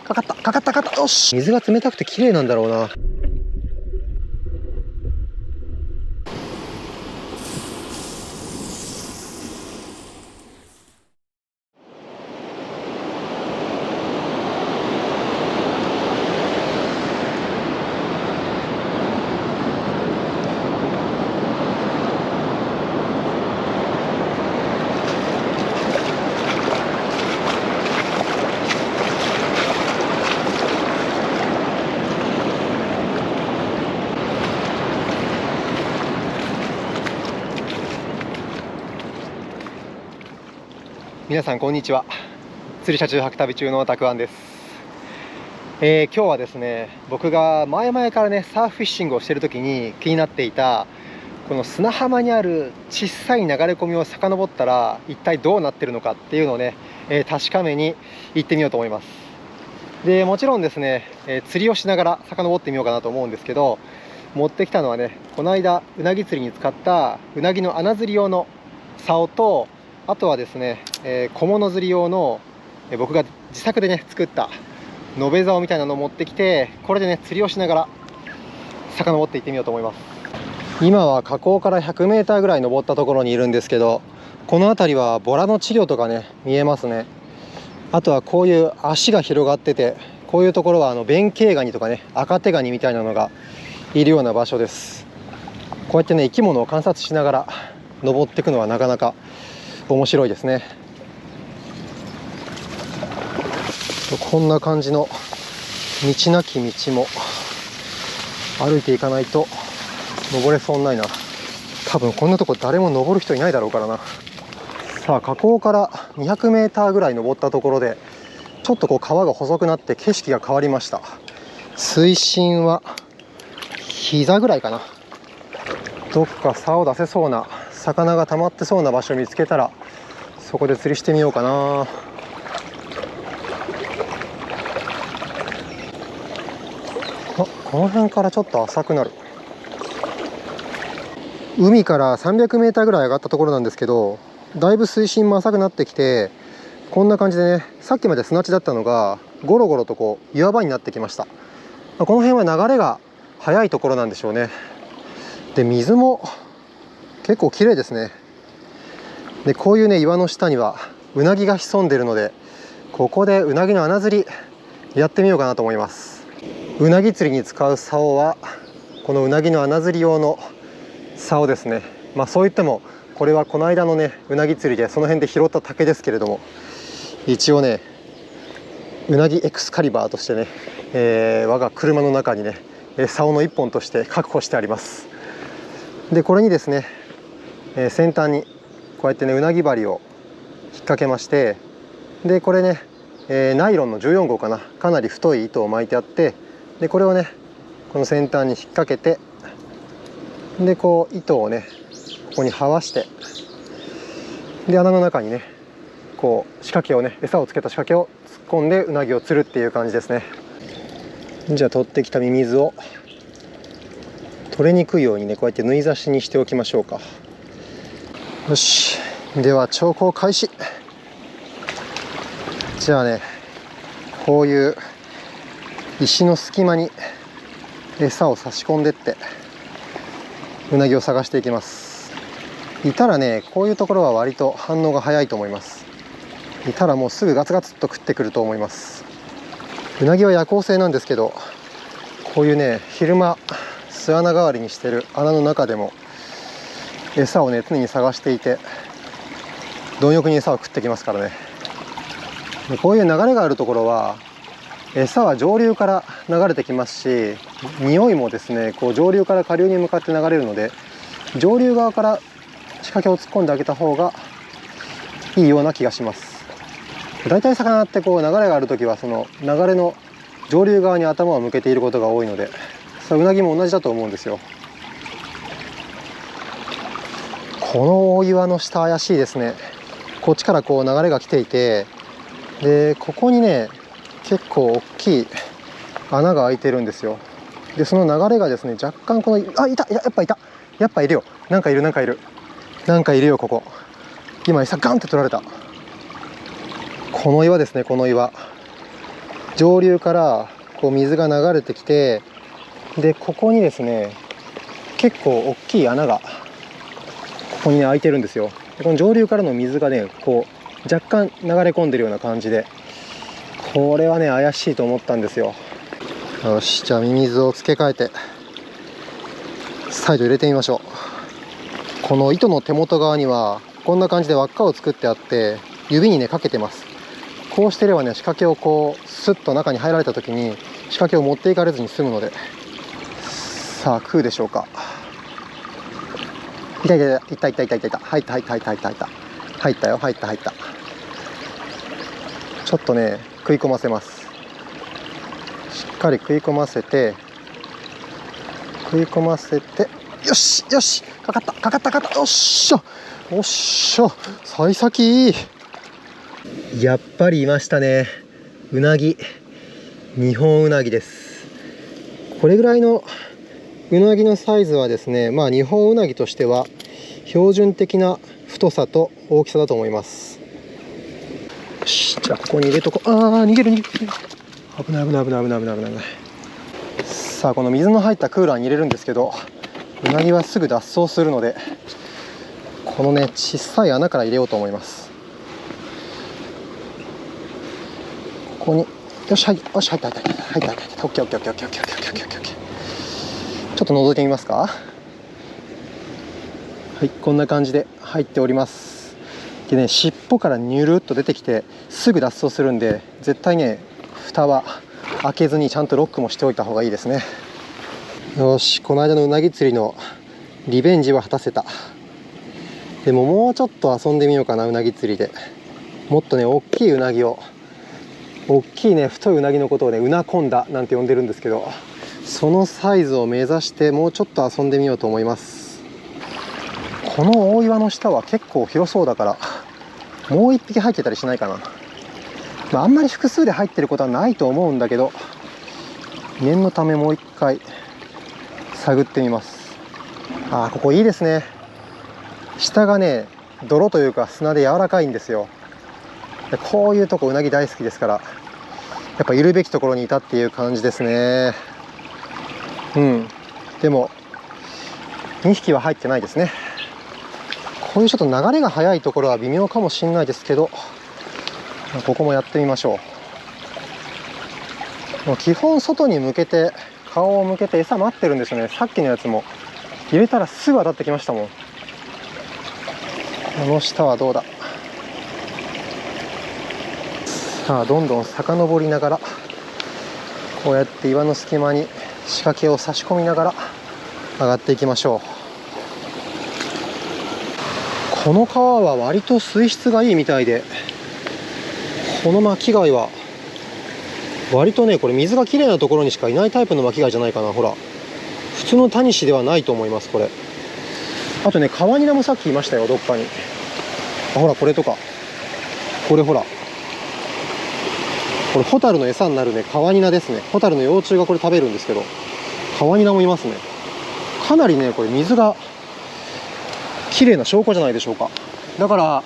かかったかかったかかった。よし、水が冷たくて綺麗なんだろうな。皆さんこんにちは。釣り車中泊旅中のたくあんです。今日はですね、僕が前々からねサーフィッシングをしている時に気になっていたこの砂浜にある小さい流れ込みを遡ったら一体どうなってるのかっていうのをね、確かめに行ってみようと思います。でもちろんですね、釣りをしながら遡ってみようかなと思うんですけど、持ってきたのはね、この間うなぎ釣りに使ったうなぎの穴釣り用の竿と、あとはですね、小物釣り用の僕が自作でね作った延べ竿みたいなのを持ってきて、これでね釣りをしながら遡っていってみようと思います。今は河口から100メーターぐらい登ったところにいるんですけど、この辺りはボラの稚魚とかね見えますね。あとはこういう足が広がってて、こういうところは弁慶ガニとかね赤手ガニみたいなのがいるような場所です。こうやってね生き物を観察しながら登っていくのはなかなか面白いですね。こんな感じの道なき道も歩いていかないと登れそうにないな。多分こんなとこ誰も登る人いないだろうからな。さあ河口から200メーターぐらい登ったところで、ちょっとこう川が細くなって景色が変わりました。水深は膝ぐらいかな。どっか竿を出せそうな魚が溜まってそうな場所を見つけたらそこで釣りしてみようかな。あ、この辺からちょっと浅くなる。海から300メーターぐらい上がったところなんですけど、だいぶ水深も浅くなってきて、こんな感じでね、さっきまで砂地だったのがゴロゴロとこう岩場になってきました。この辺は流れが速いところなんでしょうね。で水も結構綺麗ですね。でこういうね岩の下にはうなぎが潜んでいるので、ここでうなぎの穴釣りやってみようかなと思います。うなぎ釣りに使う竿はこのうなぎの穴釣り用の竿ですね。そう言ってもこれはこの間のねうなぎ釣りでその辺で拾った竹ですけれども、一応ねうなぎエクスカリバーとしてね、我が車の中にね竿の一本として確保してあります。でこれにですね、先端にこうやってねうなぎ針を引っ掛けまして、でこれね、ナイロンの14号かな、かなり太い糸を巻いてあって、でこれをねこの先端に引っ掛けて、でこう糸をねここに這わして、で穴の中にねこう仕掛けをね、餌をつけた仕掛けを突っ込んでうなぎを釣るっていう感じですね。じゃあ取ってきたミミズを取れにくいようにねこうやって縫い差しにしておきましょうか。よし、では調光開始。じゃあねこういう石の隙間に餌を差し込んでってうなぎを探していきます。いたらねこういうところは割と反応が早いと思います。いたらもうすぐガツガツっと食ってくると思います。うなぎは夜行性なんですけど、こういうね昼間巣穴代わりにしてる穴の中でも餌をね常に探していて、貪欲に餌を食ってきますからね。でこういう流れがあるところは餌は上流から流れてきますし、匂いもですねこう上流から下流に向かって流れるので、上流側から仕掛けを突っ込んであげた方がいいような気がします。だいたい魚ってこう流れがある時はその流れの上流側に頭を向けていることが多いので、うなぎも同じだと思うんですよ。この大岩の下怪しいですね。こっちからこう流れが来ていて、でここにね結構大きい穴が開いてるんですよ。でその流れがですね若干このいた、やっぱいた、やっぱいるよ、なんかいるなんかいるなんかいるよ。ここ今餌ガンって取られた。この岩ですね、この岩上流からこう水が流れてきて、でここにですね結構大きい穴がここに、ね、開いてるんですよ。でこの上流からの水がねこう若干流れ込んでるような感じで、これはね怪しいと思ったんですよ。よし、じゃあミミズを付け替えて再度入れてみましょう。この糸の手元側にはこんな感じで輪っかを作ってあって、指にねかけてます。こうしてればね仕掛けをこうスッと中に入られた時に仕掛けを持っていかれずに済むので。さあ食うでしょうか。いたいたいたいたいたいたいた、入った入った入った入った入った入ったよ、入った入った。ちょっとね食い込ませます。しっかり食い込ませてよしよし、かかったかかったかかった、よっしゃおっしゃ、幸先いい。やっぱりいましたね、うなぎ。日本うなぎです。これぐらいのうなぎのサイズはですね、まあ日本うなぎとしては標準的な太さと大きさだと思います。よし、じゃあここに入れとこう。ああ、逃げる逃げる、危ない危ない危ない危ない危ない危ない。さあこの水の入ったクーラーに入れるんですけど、うなぎはすぐ脱走するので、このね小さい穴から入れようと思います。ここによし、はい、よし、入った入った入った入った入った、オッケーオッケーオッケーオッケーオッケーオッケーオッケーオッケー。ちょっと覗いてみますか。はい、こんな感じで入っております。でね、尻尾からニュルっと出てきてすぐ脱走するんで、絶対ね蓋は開けずにちゃんとロックもしておいた方がいいですね。よし、この間のうなぎ釣りのリベンジは果たせた。でももうちょっと遊んでみようかな、うなぎ釣りで。もっとね大きいうなぎを、大きいね太いうなぎのことをねうなコンダなんて呼んでるんですけど、そのサイズを目指してもうちょっと遊んでみようと思います。この大岩の下は結構広そうだから、もう一匹入ってたりしないかな。まあ、あんまり複数で入ってることはないと思うんだけど、念のためもう一回探ってみます。ああ、ここいいですね。下がね泥というか砂で柔らかいんですよ。でこういうとこうなぎ大好きですから、やっぱいるべきところにいたっていう感じですね。うん、でも2匹は入ってないですね。こういうちょっと流れが速いところは微妙かもしれないですけど、ここもやってみましょう。もう基本外に向けて、顔を向けて餌待ってるんですよね。さっきのやつも入れたらすぐ当たってきましたもん。この下はどうだ。さあどんどん遡りながら、こうやって岩の隙間に仕掛けを差し込みながら上がっていきましょう。この川は割と水質がいいみたいで、この巻貝は割とね、これ水がきれいなところにしかいないタイプの巻貝じゃないかな。ほら、普通のタニシではないと思います、これ。あとね、カワニナもさっきいましたよ、どっかに。あ、ほら、これとか、これほら、これホタルの餌になるね、カワニナですね。ホタルの幼虫がこれ食べるんですけど、カワニナもいますね。かなりね、これ水が綺麗な証拠じゃないでしょうか。だから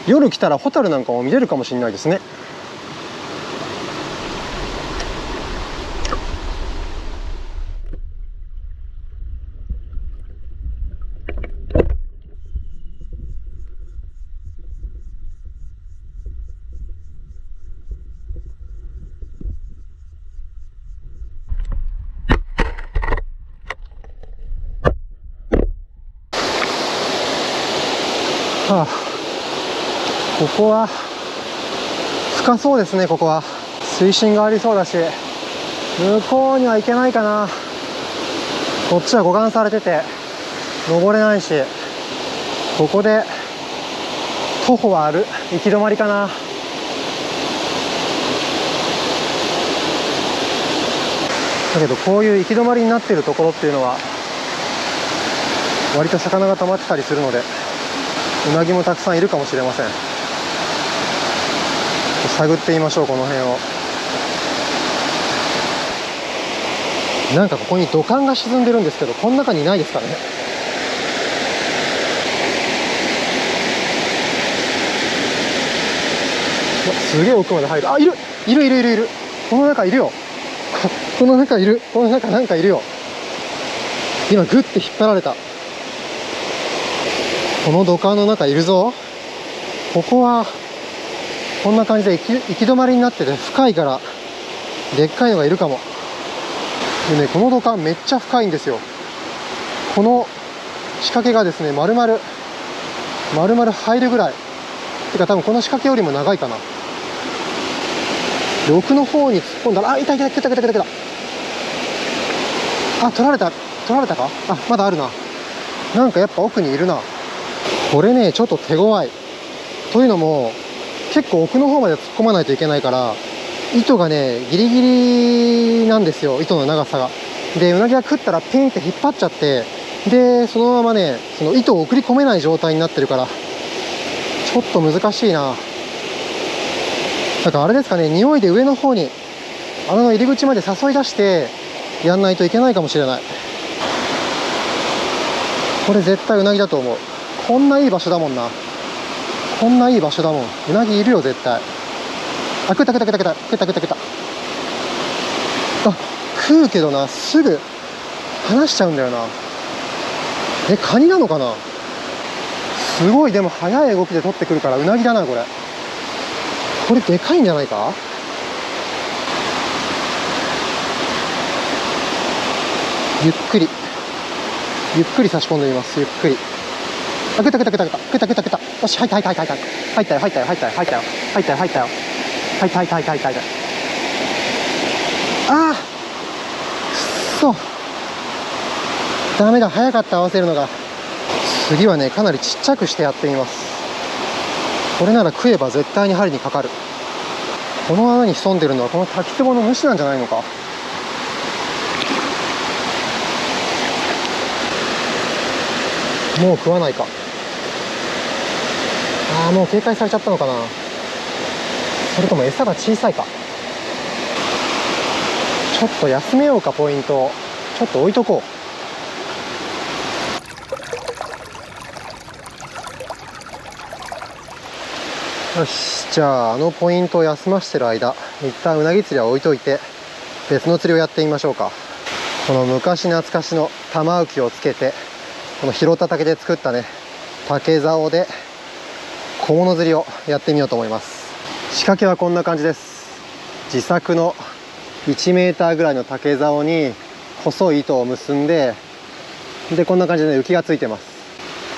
夜来たらホタルなんかも見れるかもしれないですね。はあ、ここは深そうですね。ここは水深がありそうだし、向こうには行けないかな。こっちは護岸されてて登れないし、ここで徒歩はある、行き止まりかな。だけどこういう行き止まりになっているところっていうのは割と魚が溜まってたりするので、うなぎもたくさんいるかもしれません。探ってみましょう、この辺を。なんかここに土管が沈んでるんですけど、この中にいないですかね。すげえ奥まで入る。あ、いるいるいるいるいる。この中いるよこの中いる、この中なんかいるよ。今グッて引っ張られた。この土管の中いるぞ。ここはこんな感じで行き止まりになってて深いからでっかいのがいるかも。でね、この土管めっちゃ深いんですよ。この仕掛けがですね、丸々入るぐらい。てか多分この仕掛けよりも長いかな。で、奥の方に突っ込んだら、あ、いたいた、来た来た来た来た。あ、取られたか。あ、まだあるな。なんかやっぱ奥にいるな。これね、ちょっと手強い。というのも、結構奥の方まで突っ込まないといけないから、糸がね、ギリギリなんですよ、糸の長さが。で、うなぎが食ったらピンって引っ張っちゃって、で、そのままね、その糸を送り込めない状態になってるから、ちょっと難しいな。だからあれですかね、匂いで上の方に、穴の入り口まで誘い出して、やんないといけないかもしれない。これ絶対うなぎだと思う。こんないい場所だもんな。こんないい場所だもん。うなぎいるよ、絶対。あ、食った。あ、食うけどな、すぐ離しちゃうんだよな。カニなのかな。すごい、でも速い動きで取ってくるからうなぎだな、これ。これでかいんじゃないか。ゆっくり差し込んでみます。ゆっくり。あ、食った。よし、入ったよ。入ったよ。ああ、くっそ。ダメだ、早かった、合わせるのが。次はね、かなりちっちゃくしてやってみます。これなら食えば絶対に針にかかる。この穴に潜んでるのはこの滝壺の主なんじゃないのか。もう食わないか。ああ、もう警戒されちゃったのかな。それとも餌が小さいか。ちょっと休めようか。ポイントをちょっと置いとこう。よし、じゃあのポイントを休ませてる間、一旦うなぎ釣りは置いといて別の釣りをやってみましょうか。この昔懐かしの玉浮きをつけて、この拾った竹で作ったね、竹竿で小物釣りをやってみようと思います。仕掛けはこんな感じです。自作の1メーターぐらいの竹竿に細い糸を結んで、でこんな感じで、ね、浮きがついてます。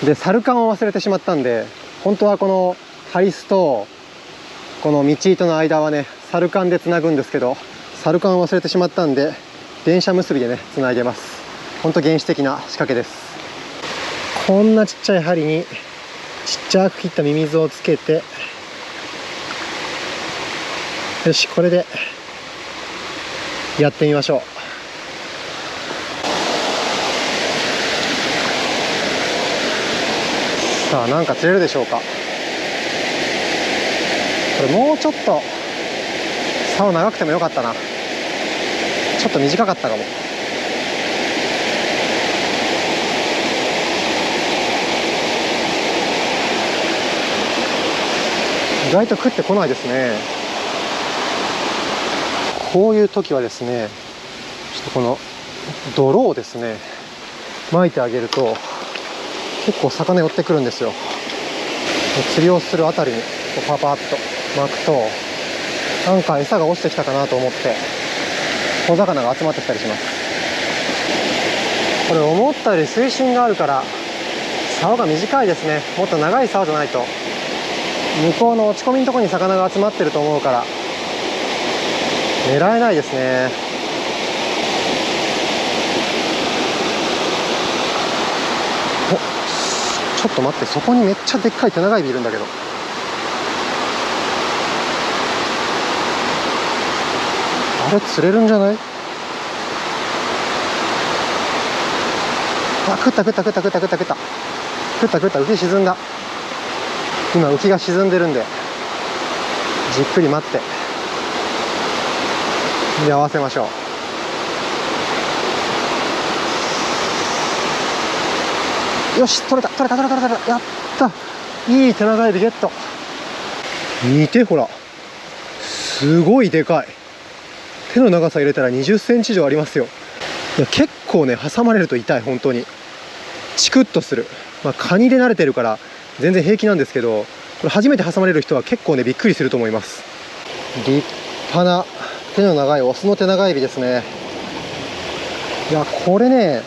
でサルカンを忘れてしまったんで、本当はこのハリスとこの道糸の間はね、サルカンでつなぐんですけど、サルカンを忘れてしまったんで電車結びでねつないでます。本当原始的な仕掛けです。こんなちっちゃい針にちっちゃく切ったミミズをつけて、よし、これでやってみましょう。さあ、なんか釣れるでしょうか。これもうちょっと竿長くてもよかったな。ちょっと短かったかも。意外と食ってこないですね。こういう時はですね、ちょっとこの泥をですね巻いてあげると結構魚寄ってくるんですよ。釣りをするあたりにパパッと巻くと、なんか餌が落ちてきたかなと思って小魚が集まってきたりします。これ思ったより水深があるから竿が短いですね。もっと長い竿じゃないと向こうの落ち込みのところに魚が集まってると思うから狙えないですね。ちょっと待って、そこにめっちゃでっかいテナガエビいるんだけど。あれ釣れるんじゃない？あ、食った。浮き沈んだ。今浮きが沈んでるんでじっくり待ってで合わせましょう。よし、取れた。やった、いいテナガエビゲット。見て、ほら、すごいでかい。手の長さ入れたら20センチ以上ありますよ。いや結構ね挟まれると痛い。本当にチクッとする。カニで慣れてるから全然平気なんですけど、これ初めて挟まれる人は結構ねびっくりすると思います。立派な手の長いオスの手長エビですね。いやこれね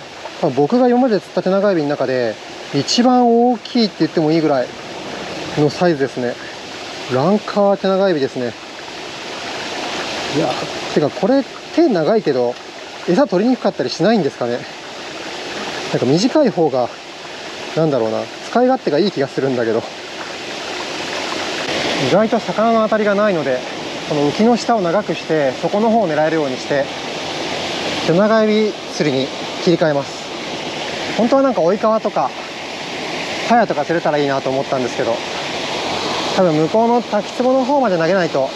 僕が今まで釣った手長エビの中で一番大きいって言ってもいいぐらいのサイズですね。ランカー手長エビですね。いやてかこれ手長いけど餌取りにくかったりしないんですかね。なんか短い方がなんだろうな、使い勝手がいい気がするんだけど、意外と魚の当たりがないので、この浮きの下を長くして底の方を狙えるようにして手長エビ釣りに切り替えます。本当はなんか追い川とかハヤとか釣れたらいいなと思ったんですけど、多分向こうの滝壺の方まで投げないと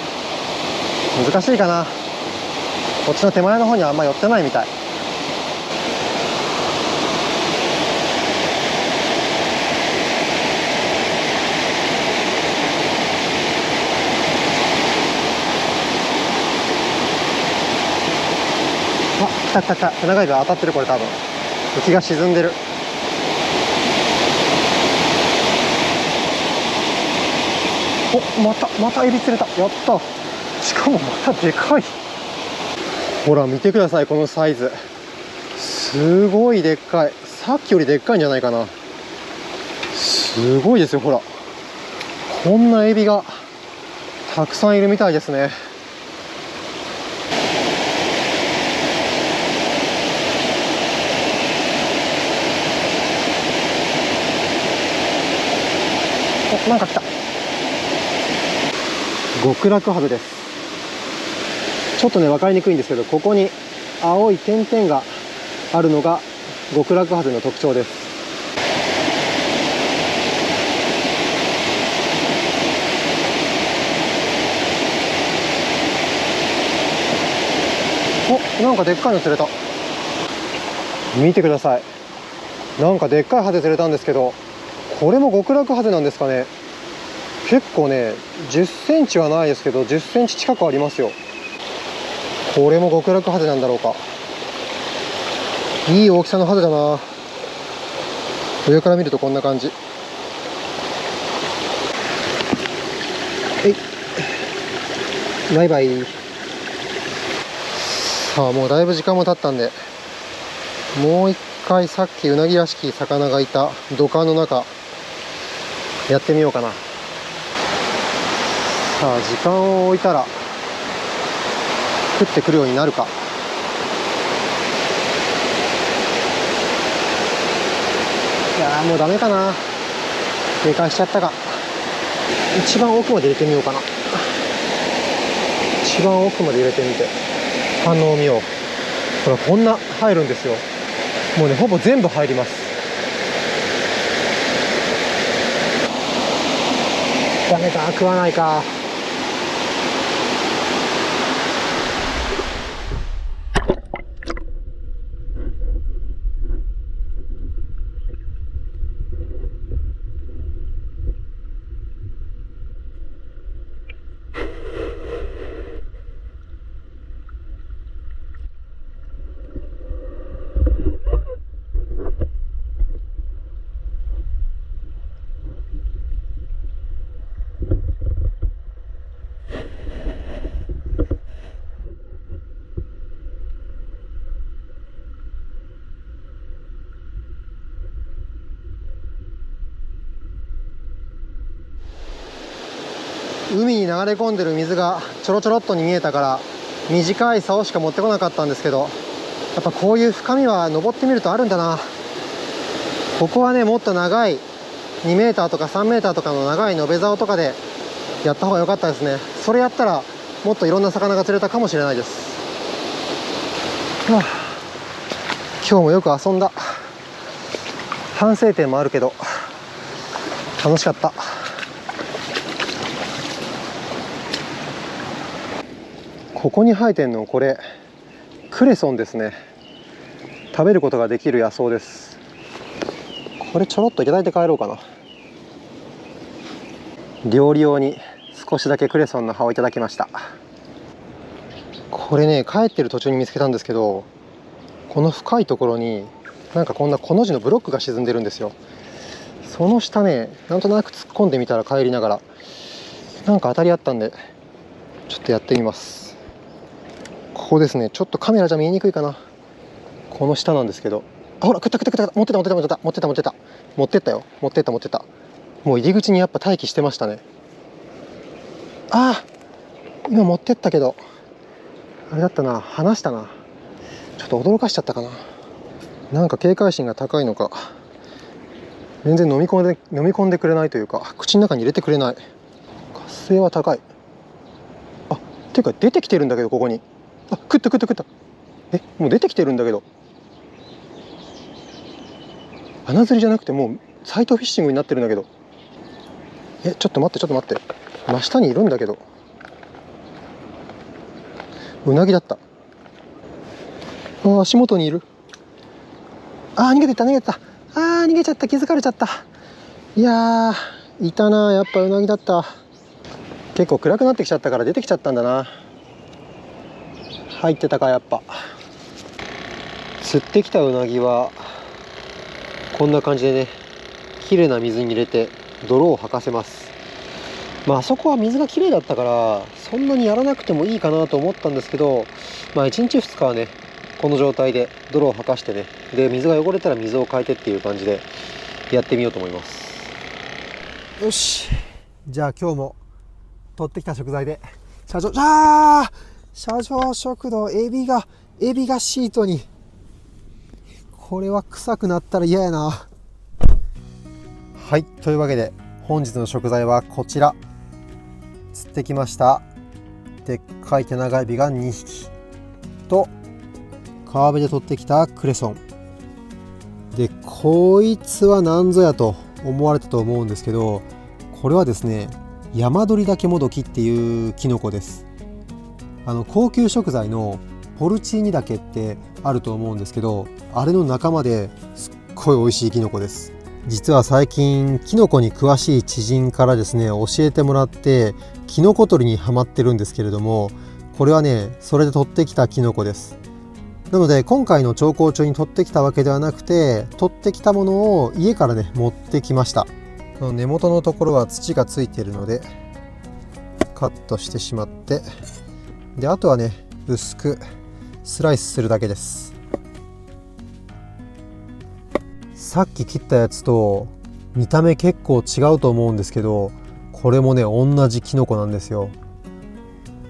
難しいかな。こっちの手前の方にはあんま寄ってないみたい。来た来た来た。手長エビ当たってる。これ多分浮きが沈んでる。お、またエビ釣れた。やった。しかもまたでかい。ほら見てください、このサイズ。すごいでっかい。さっきよりでっかいんじゃないかな。すごいですよ。ほらこんなエビがたくさんいるみたいですね。お、なんか来た。極楽ハゼです。ちょっとね分かりにくいんですけど、ここに青い点々があるのが極楽ハゼの特徴です。お、なんかでっかいの釣れた。見てください。なんかでっかいハゼ釣れたんですけど、これも極楽ハゼなんですかね。結構ね10センチはないですけど10センチ近くありますよ。これも極楽ハゼなんだろうか。いい大きさのハゼだな。上から見るとこんな感じ。バイバイ。さあもうだいぶ時間も経ったんで、もう一回さっきウナギらしき魚がいた土管の中やってみようかな。さあ時間を置いたら降ってくるようになるか。いやーもうダメかな。警戒しちゃったか。一番奥まで入れてみようかな。一番奥まで入れてみて反応を見よう。ほらこんな入るんですよ。もうねほぼ全部入ります。ダメか、食わないか。海に流れ込んでる水がちょろちょろっとに見えたから短い竿しか持ってこなかったんですけど、やっぱこういう深みは登ってみるとあるんだな。ここはねもっと長い2メーターとか3メーターとかの長い延べ竿とかでやった方が良かったですね。それやったらもっといろんな魚が釣れたかもしれないです。はあ、今日もよく遊んだ。反省点もあるけど楽しかった。ここに生えてんのこれクレソンですね。食べることができる野草です。これちょろっといただいて帰ろうかな。料理用に少しだけクレソンの葉をいただきました。これね、帰ってる途中に見つけたんですけど、この深いところになんかこんなコの字のブロックが沈んでるんですよ。その下ね、なんとなく突っ込んでみたら、帰りながらなんか当たりあったんで、ちょっとやってみます。ここですね。ちょっとカメラじゃ見えにくいかな。この下なんですけど、あ、ほら、食った食った食った、持ってった。もう入り口にやっぱ待機してましたね。ああ、今持ってったけどあれだったな、離したな。ちょっと驚かしちゃったかな。なんか警戒心が高いのか、全然飲み込んでくれないというか、口の中に入れてくれない。活性は高い。あ、っていうか出てきてるんだけど、ここに。あ、食った。もう出てきてるんだけど、穴釣りじゃなくてもうサイトフィッシングになってるんだけど。ちょっと待って、真下にいるんだけど。うなぎだった。足元にいる。逃げてった。逃げちゃった。気づかれちゃった。いやー、いたな。やっぱうなぎだった。結構暗くなってきちゃったから出てきちゃったんだな。入ってたか、やっぱ。釣ってきたうなぎはこんな感じでね、綺麗な水に入れて泥を吐かせます。あそこは水が綺麗だったからそんなにやらなくてもいいかなと思ったんですけど、1日2日はね、この状態で泥を吐かしてね、で水が汚れたら水を変えてっていう感じでやってみようと思います。よし、じゃあ今日も取ってきた食材で社長食堂、エビがシートに。これは臭くなったら嫌やな。はい、というわけで本日の食材はこちら。釣ってきましたでっかい手長エビが2匹と、川辺で取ってきたクレソンで、こいつは何ぞやと思われたと思うんですけど、これはですね、ヤマドリダケモドキっていうキノコです。高級食材のポルチーニダケってあると思うんですけど、あれの仲間ですっごい美味しいキノコです。実は最近キノコに詳しい知人からですね、教えてもらってキノコ採りにハマってるんですけれども、これはね、それで取ってきたキノコです。なので今回の調香中に取ってきたわけではなくて、取ってきたものを家からね持ってきました。この根元のところは土がついているのでカットしてしまって、であとはね、薄くスライスするだけです。さっき切ったやつと見た目結構違うと思うんですけど、これもね同じキノコなんですよ。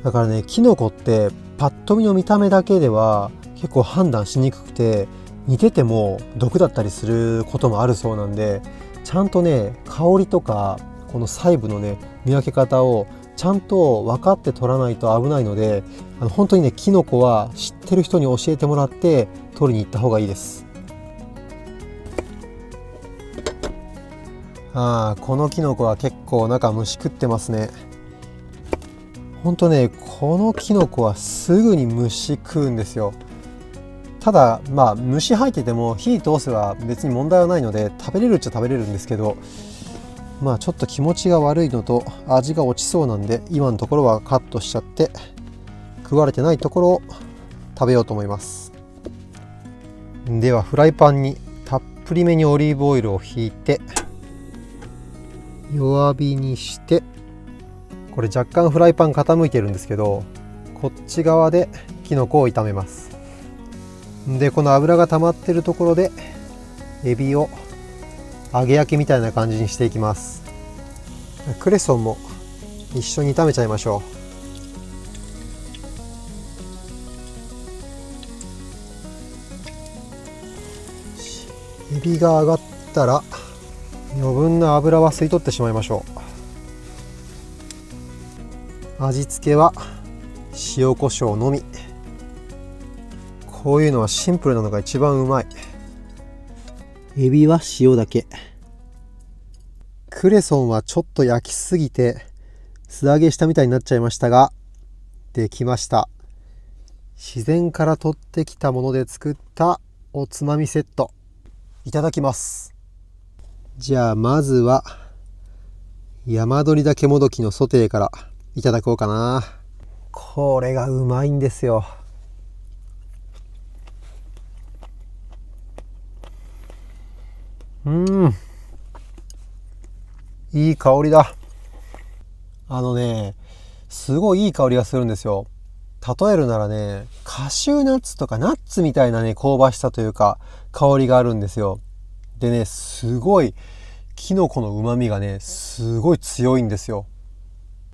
だからね、キノコってパッと見の見た目だけでは結構判断しにくくて、似てても毒だったりすることもあるそうなんで、ちゃんとね香りとかこの細部のね見分け方をちゃんと分かって取らないと危ないので、本当にねキノコは知ってる人に教えてもらって取りに行った方がいいです。このキノコは結構中虫食ってますね。ほんとね、このキノコはすぐに虫食うんですよ。ただ虫入ってても火通せば別に問題はないので食べれるっちゃ食べれるんですけど、ちょっと気持ちが悪いのと味が落ちそうなんで、今のところはカットしちゃって、食われてないところを食べようと思います。ではフライパンにたっぷりめにオリーブオイルをひいて、弱火にして、これ若干フライパン傾いてるんですけど、こっち側できのこを炒めます。でこの油が溜まってるところでエビを揚げ焼きみたいな感じにしていきます。クレソンも一緒に炒めちゃいましょう。エビが揚がったら余分な油は吸い取ってしまいましょう。味付けは塩コショウのみ。こういうのはシンプルなのが一番うまい。エビは塩だけ。クレソンはちょっと焼きすぎて素揚げしたみたいになっちゃいましたが、できました。自然から取ってきたもので作ったおつまみセット、いただきます。じゃあまずは山鳥だけもどきのソテーからいただこうかな。これがうまいんですよ。いい香りだ。すごいいい香りがするんですよ。例えるならね、カシューナッツとかナッツみたいなね、香ばしさというか、香りがあるんですよ。でね、すごい、キノコの旨味がね、すごい強いんですよ。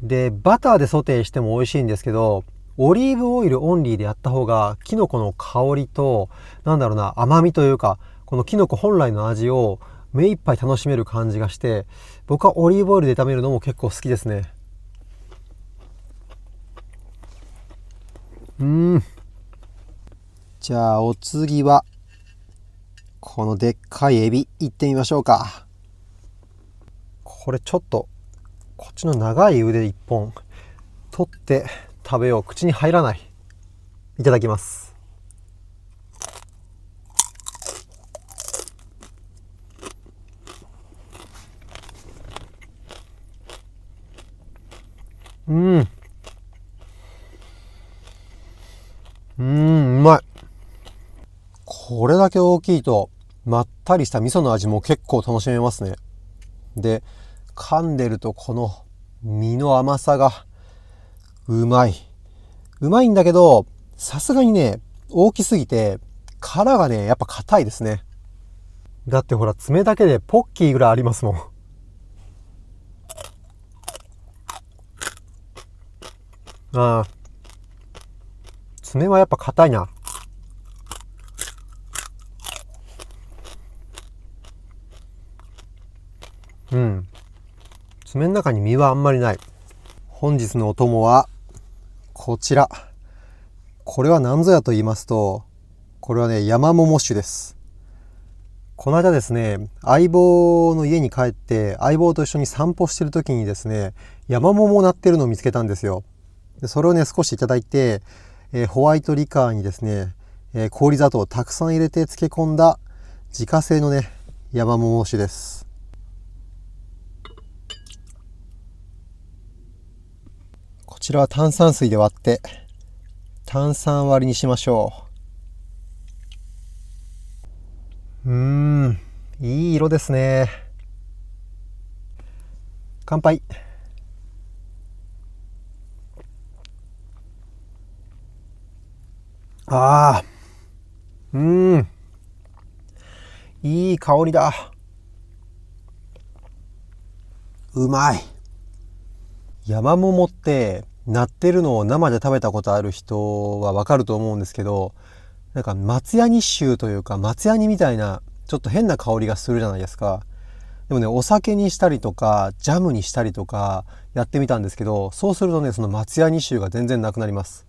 で、バターでソテーしても美味しいんですけど、オリーブオイルオンリーでやった方が、キノコの香りと、甘みというか、このキノコ本来の味を目いっぱい楽しめる感じがして、僕はオリーブオイルで炒めるのも結構好きですね。じゃあお次は、このでっかいエビいってみましょうか。これちょっと、こっちの長い腕一本取って食べよう。口に入らない。いただきます。うまい。これだけ大きいと、まったりした味噌の味も結構楽しめますね。で、噛んでるとこの身の甘さがうまい。うまいんだけど、さすがにね、大きすぎて、殻がね、やっぱ硬いですね。だってほら、爪だけでポッキーぐらいありますもん。ああ。爪はやっぱ硬いな。爪の中に身はあんまりない。本日のお供は、こちら。これは何ぞやと言いますと、これはね、山桃酒です。この間ですね、相棒の家に帰って、相棒と一緒に散歩してる時にですね、山桃をなってるのを見つけたんですよ。でそれをね、少しいただいて、ホワイトリカーにですね、氷砂糖をたくさん入れて漬け込んだ自家製のね、山桃酒です。こちらは炭酸水で割って、炭酸割りにしましょう。いい色ですね。乾杯。ああ、いい香りだ。うまい。山桃ってなってるのを生で食べたことある人はわかると思うんですけど、なんか松ヤニ臭というか松ヤニみたいなちょっと変な香りがするじゃないですか。でもね、お酒にしたりとかジャムにしたりとかやってみたんですけど、そうするとね、その松ヤニ臭が全然なくなります。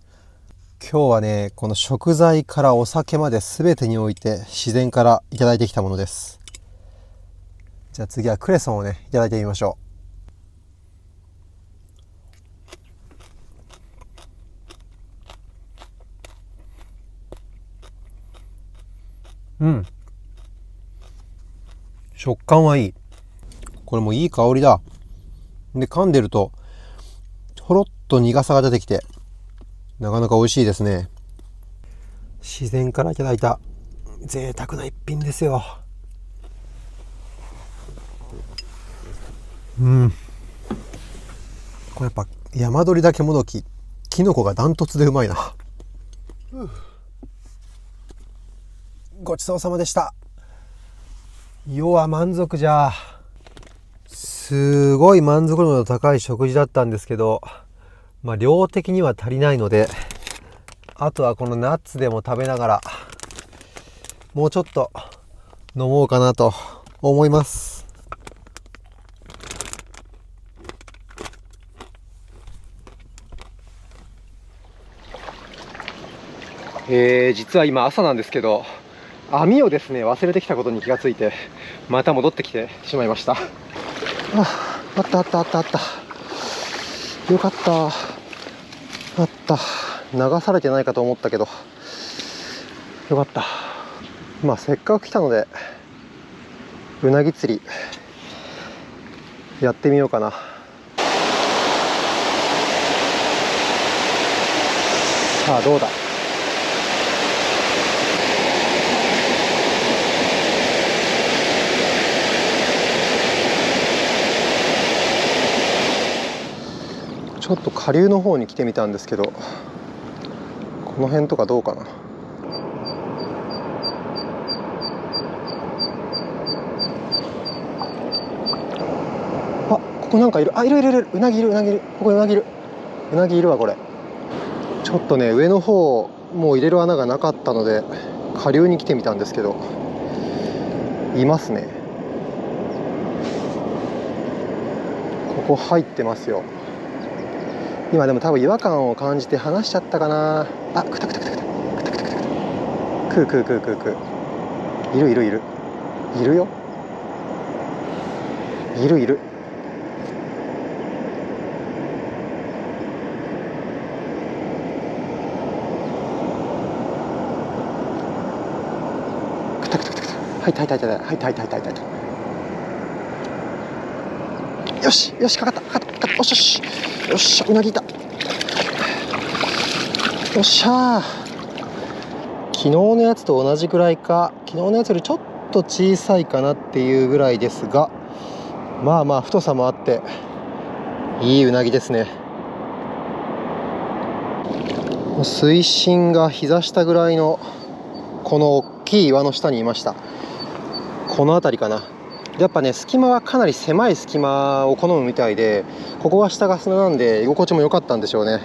今日はね、この食材からお酒まで全てにおいて自然からいただいてきたものです。じゃあ次はクレソンをね、いただいてみましょう。食感はいい。これもいい香りだ。で、噛んでるとほろっと苦さが出てきて、なかなか美味しいですね。自然からいただいた贅沢な一品ですよ。これやっぱ山鳥だけもどき、キノコがダントツでうまいな。ごちそうさまでした。世は満足じゃ。すごい満足度の高い食事だったんですけど、量的には足りないので、あとはこのナッツでも食べながらもうちょっと飲もうかなと思います。実は今朝なんですけど、網をですね忘れてきたことに気がついて、また戻ってきてしまいました。あったあったあったあった。よかった。あった。流されてないかと思ったけど、よかった。せっかく来たのでうなぎ釣りやってみようかな。さあどうだ。ちょっと下流の方に来てみたんですけど、この辺とかどうかな。あ、ここなんかいる。あ、いるいるいる。うなぎいる、うなぎいる。ここうなぎいる。うなぎいるわ、これ。ちょっとね、上の方もう入れる穴がなかったので下流に来てみたんですけど、いますね。ここ入ってますよ。今でも多分違和感を感じて離しちゃったかな。あ、くたくたくたくたくたくたくたくうくうくうくうくう。いるいるいるいるよ。いるいる。くたくたくたくた。はいたはいたはいたはいたはいたはいたはいた。よしよし、かかったかかったかかった。よしよしよっしゃ、うなぎいた。よっしゃー。昨日のやつと同じぐらいか、昨日のやつよりちょっと小さいかなっていうぐらいですが、まあまあ太さもあっていいうなぎですね。水深が膝下ぐらいのこの大きい岩の下にいました。この辺りかな。やっぱね、隙間はかなり狭い隙間を好むみたいで、ここは下が砂なんで居心地も良かったんでしょうね。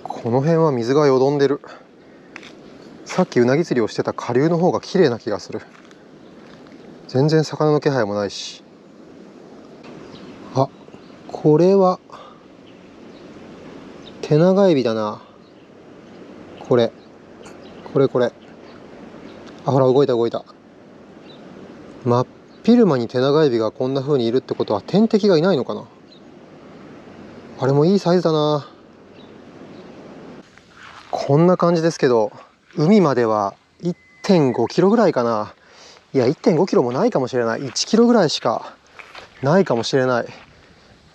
この辺は水がよどんでる。さっきうなぎ釣りをしてた下流の方が綺麗な気がする。全然魚の気配もないし。あ、これはテナガエビだな。これあ、ほら動いた動いた。真っ昼間にテナガエビがこんな風にいるってことは天敵がいないのかな。あれもいいサイズだな。こんな感じですけど、海までは 1.5 キロぐらいかな。いや 1.5 キロもないかもしれない。1キロぐらいしかないかもしれない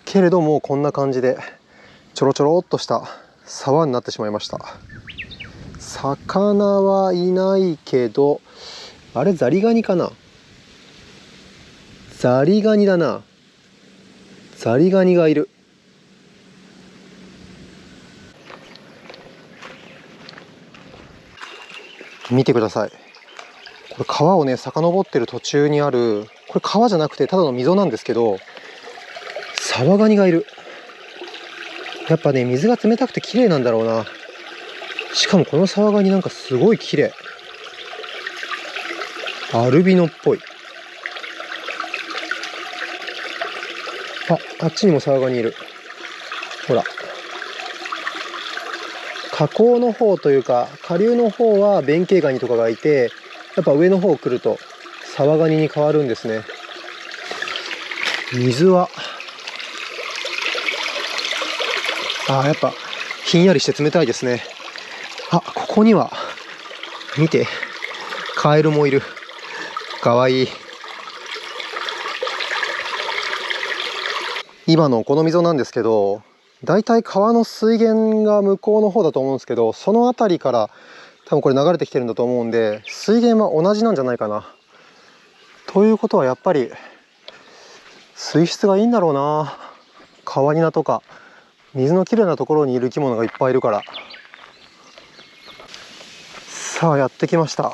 けれども、こんな感じでちょろちょろっとした沢になってしまいました。魚はいないけど、あれザリガニかな。ザリガニだな。ザリガニがいる。見てください。これ川をね遡ってる途中にある、これ川じゃなくてただの溝なんですけど、サバガニがいる。やっぱね、水が冷たくて綺麗なんだろうな。しかもこのサバガニなんかすごい綺麗。アルビノっぽい。あっちにもサバガニいる。ほら、河口の方というか下流の方は弁慶ガニとかがいて、やっぱ上の方来るとサバガニに変わるんですね。水はやっぱひんやりして冷たいですね。ここには見て、カエルもいる。かわいい。今のこの溝なんですけど、だいたい川の水源が向こうの方だと思うんですけど、その辺りから多分これ流れてきてるんだと思うんで、水源は同じなんじゃないかな。ということはやっぱり水質がいいんだろうな。カワニナとか水のきれいなところにいる生き物がいっぱいいるから。さあやってきました。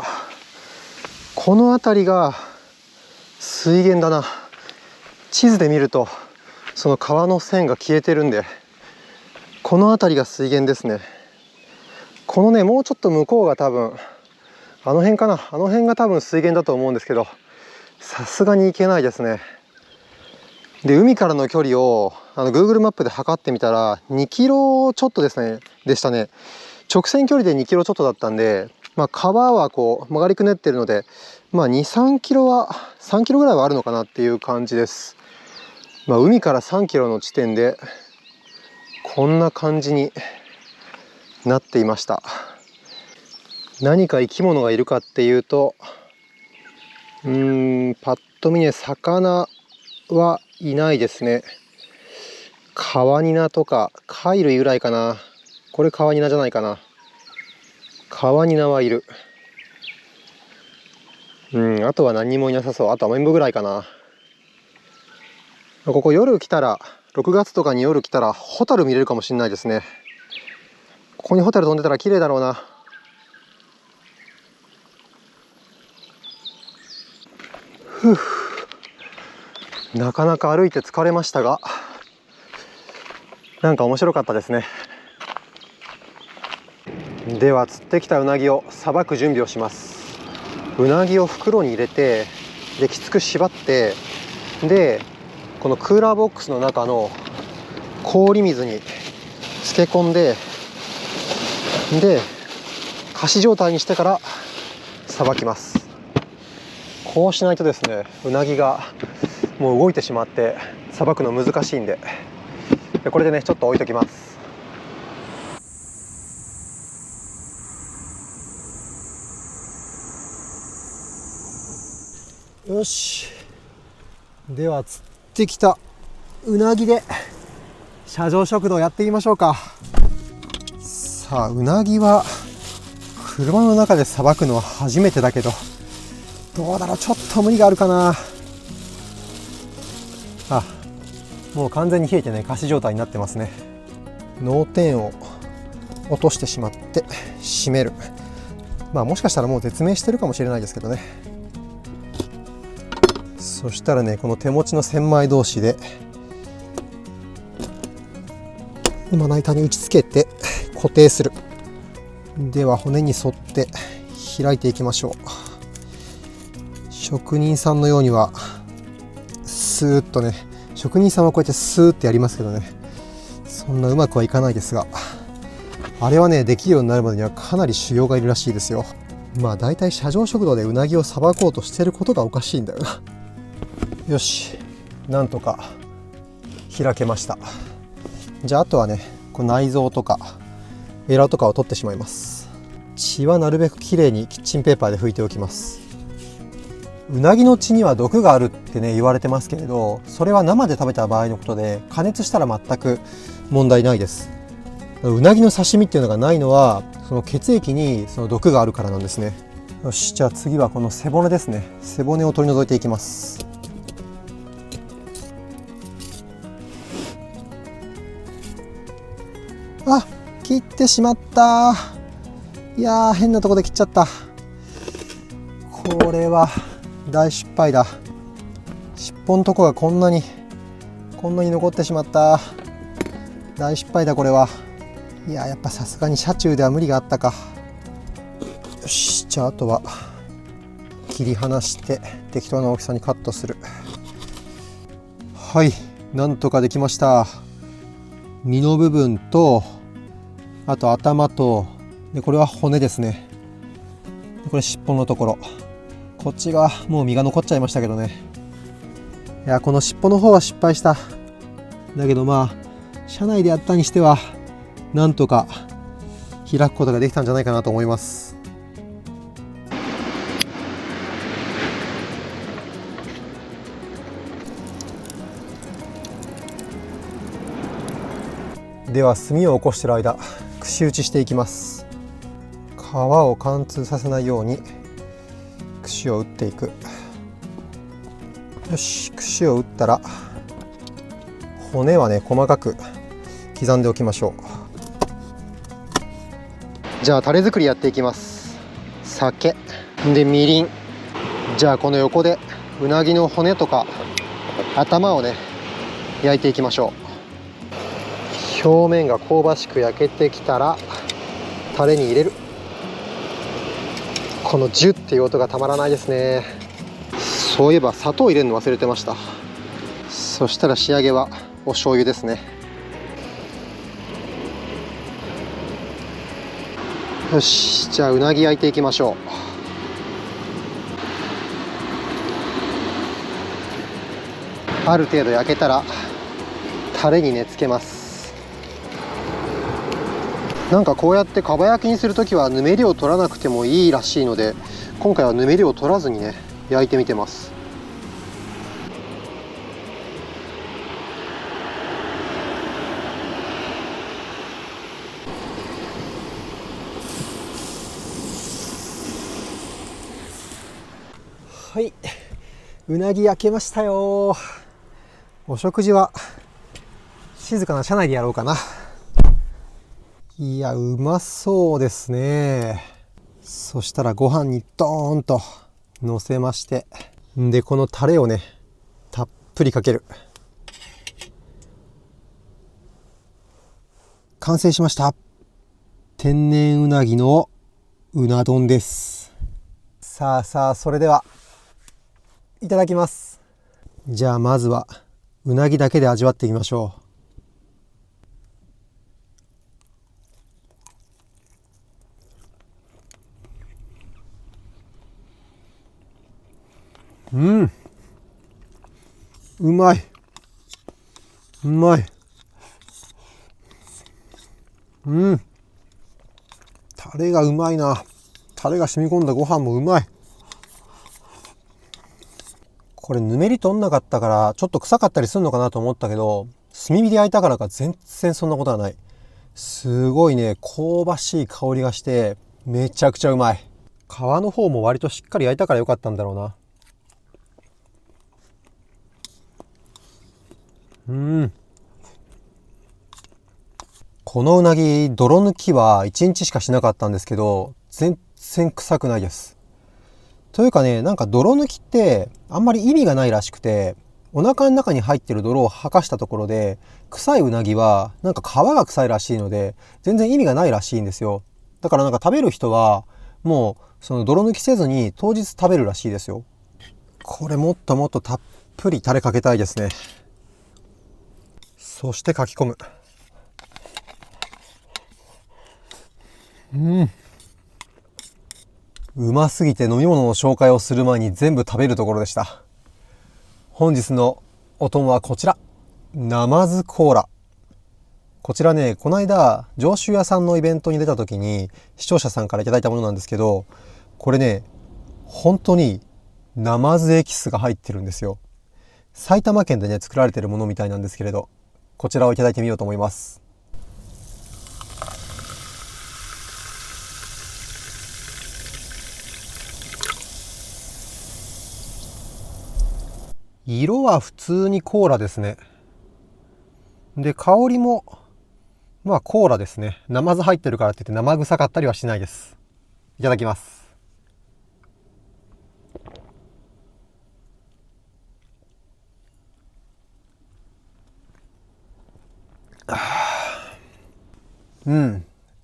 この辺りが水源だな。地図で見るとその川の線が消えてるんで、この辺りが水源ですね。このね、もうちょっと向こうが多分あの辺かな。あの辺が多分水源だと思うんですけど、さすがに行けないですね。で、海からの距離をGoogle マップで測ってみたら2キロちょっとですねでしたね。直線距離で2キロちょっとだったんで、川はこう曲がりくねってるので、2、3キロは3キロぐらいはあるのかなっていう感じです。海から3キロの地点でこんな感じになっていました。何か生き物がいるかっていうと、パッと見ね、魚はいないですね。カワニナとか貝類ぐらいかな。これカワニナじゃないかな。カワニナはいる。あとは何もいなさそう。あとはアメンボぐらいかな。ここ夜来たら、6月とかに夜来たらホタル見れるかもしれないですね。ここにホタル飛んでたら綺麗だろうな。なかなか歩いて疲れましたが、なんか面白かったですね。では釣ってきたウナギをさばく準備をします。ウナギを袋に入れて、できつく縛って、でこのクーラーボックスの中の氷水に漬け込んで、で仮死状態にしてからさばきます。こうしないとですね、ウナギがもう動いてしまってさばくの難しいんで、これでねちょっと置いときます。よし、では釣ってきたウナギで車上食堂やってみましょうか。さあ、ウナギは車の中でさばくのは初めてだけど、どうだろう、ちょっと無理があるかな。もう完全に冷えてね、仮死状態になってますね。脳天を落としてしまって締める。もしかしたらもう絶命してるかもしれないですけどね。そしたらね、この手持ちの千枚同士でまな板に打ち付けて固定する。では骨に沿って開いていきましょう。職人さんのようにはスーッとね、職人さんはこうやってスーッてやりますけどね、そんなうまくはいかないですが、あれはねできるようになるまでにはかなり修行がいるらしいですよ。だいたい車上食堂でウナギをさばこうとしてることがおかしいんだよな。よし、なんとか開けました。じゃああとはね、この内臓とかエラとかを取ってしまいます。血はなるべくきれいにキッチンペーパーで拭いておきます。うなぎの血には毒があるってね言われてますけれど、それは生で食べた場合のことで、加熱したら全く問題ないです。うなぎの刺身っていうのがないのは、その血液にその毒があるからなんですね。よし、じゃあ次はこの背骨ですね。背骨を取り除いていきます。切ってしまった。いやー、変なとこで切っちゃった。これは大失敗だ。尻尾のとこがこんなに残ってしまった。大失敗だこれは。いや、やっぱさすがに車中では無理があったか。よし、じゃああとは切り離して適当な大きさにカットする。はい、なんとかできました。身の部分と、あと頭と、でこれは骨ですね。これ尻尾のところ、こっちがもう身が残っちゃいましたけどね。いや、この尻尾の方は失敗した。だけど車内でやったにしてはなんとか開くことができたんじゃないかなと思います。では炭を起こしている間、串打ちしていきます。皮を貫通させないように串を打っていく。よし、串を打ったら骨はね細かく刻んでおきましょう。じゃあタレ作りやっていきます。酒でみりん。じゃあこの横でうなぎの骨とか頭をね焼いていきましょう。表面が香ばしく焼けてきたらタレに入れる。このジュッっていう音がたまらないですね。そういえば砂糖入れるの忘れてました。そしたら仕上げはお醤油ですね。よし、じゃあうなぎ焼いていきましょう。ある程度焼けたらタレにねつけます。なんかこうやってかば焼きにするときはぬめりを取らなくてもいいらしいので、今回はぬめりを取らずにね焼いてみてます。はい、うなぎ焼けましたよ。お食事は静かな車内でやろうかな。いや、うまそうですね。そしたらご飯にドーンと乗せまして、でこのタレをねたっぷりかける。完成しました。天然うなぎのうな丼です。さあそれではいただきます。じゃあまずはうなぎだけで味わってみましょう。うまい。タレがうまいな。タレが染み込んだご飯もうまい。これぬめり取んなかったからちょっと臭かったりするのかなと思ったけど、炭火で焼いたからか全然そんなことはない。すごいね香ばしい香りがしてめちゃくちゃうまい。皮の方も割としっかり焼いたからよかったんだろうな。このうなぎ泥抜きは1日しかしなかったんですけど全然臭くないです。というかね、なんか泥抜きってあんまり意味がないらしくて、お腹の中に入ってる泥を吐かしたところで臭いうなぎはなんか皮が臭いらしいので全然意味がないらしいんですよ。だからなんか食べる人はもうその泥抜きせずに当日食べるらしいですよ。これもっともっとたっぷりタレかけたいですね。そしてかき込む。うますぎて飲み物の紹介をする前に全部食べるところでした。本日のお供はこちら、ナマズコーラ。こちらね、この間上州屋さんのイベントに出た時に視聴者さんからいただいたものなんですけど、これね本当にナマズエキスが入ってるんですよ。埼玉県でね作られてるものみたいなんですけれど、こちらをいただいてみようと思います。色は普通にコーラですね。で香りもまあコーラですね。ナマズ入ってるからって言って生臭かったりはしないです。いただきます。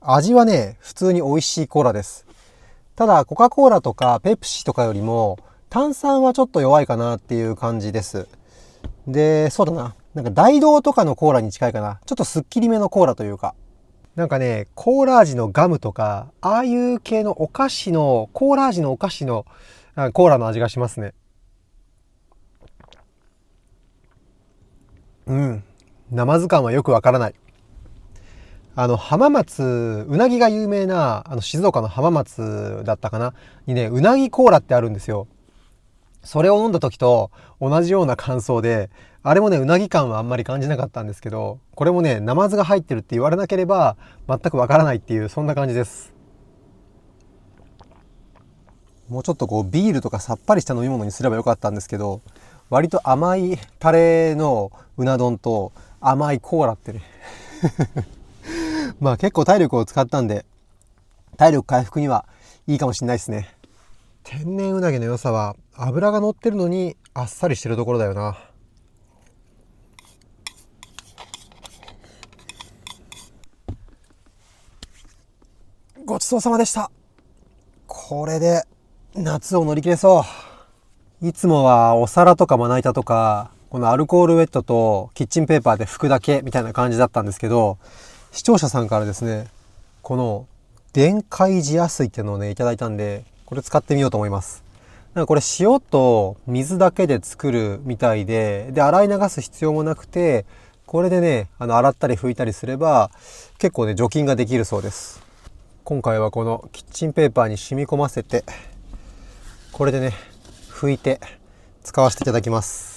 味はね普通に美味しいコーラです。ただコカ・コーラとかペプシとかよりも炭酸はちょっと弱いかなっていう感じです。でそうだな、なんか大道とかのコーラに近いかな。ちょっとすっきりめのコーラというか、なんかねコーラ味のガムとかああいう系のお菓子のコーラ味のお菓子のコーラの味がしますね。ナマズ感はよくわからない。浜松、うなぎが有名な静岡の浜松だったかなにね、うなぎコーラってあるんですよ。それを飲んだ時と同じような感想で、あれもねうなぎ感はあんまり感じなかったんですけど、これもねナマズが入ってるって言われなければ全くわからないっていう、そんな感じです。もうちょっとこうビールとかさっぱりした飲み物にすればよかったんですけど、割と甘いタレのうな丼と甘いコーラってねまあ結構体力を使ったんで体力回復にはいいかもしれないですね。天然うなぎの良さは脂が乗ってるのにあっさりしてるところだよな。ごちそうさまでした。これで夏を乗り切れそう。いつもはお皿とかまな板とかこのアルコールウェットとキッチンペーパーで拭くだけみたいな感じだったんですけど、視聴者さんからですねこの電解地野水っていうのをねいただいたんで、これ使ってみようと思います。なんかこれ塩と水だけで作るみたいで、洗い流す必要もなくてこれでね洗ったり拭いたりすれば結構ね除菌ができるそうです。今回はこのキッチンペーパーに染み込ませて、これでね拭いて使わせていただきます。